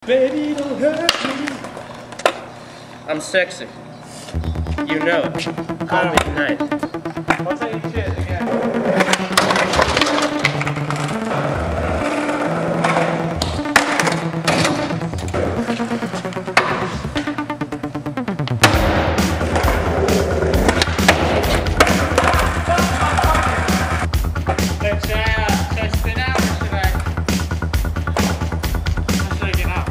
Baby, don't hurt me. I'm sexy. You know it. Call me tonight. I'll tell you shit again. Should I spin out or should I get out?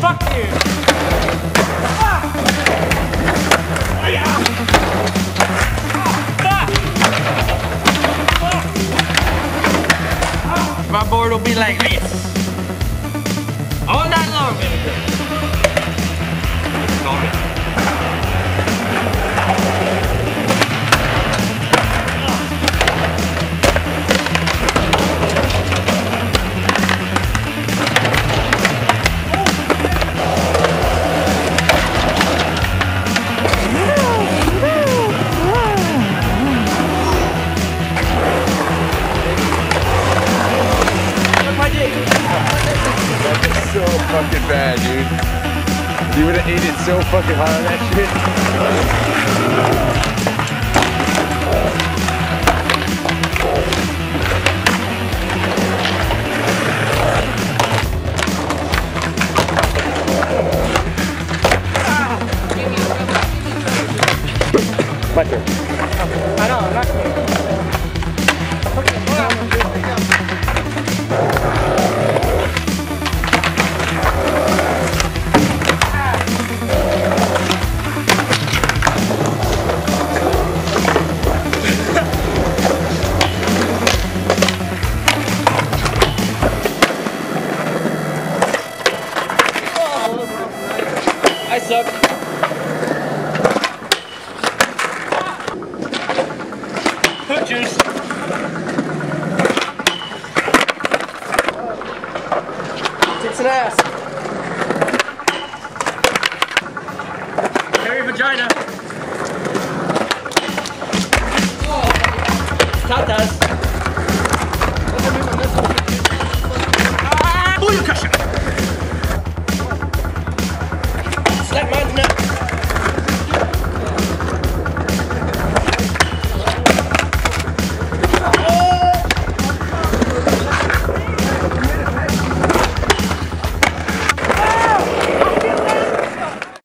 Fuck you! My board will be like this. All night long, baby. Call me. So fucking bad, dude. You would have ate it so fucking hard on that shit. My turn. I know, I'm not kidding. I suck. Foot juice. Tits and ass. Hairy vagina. Tatas.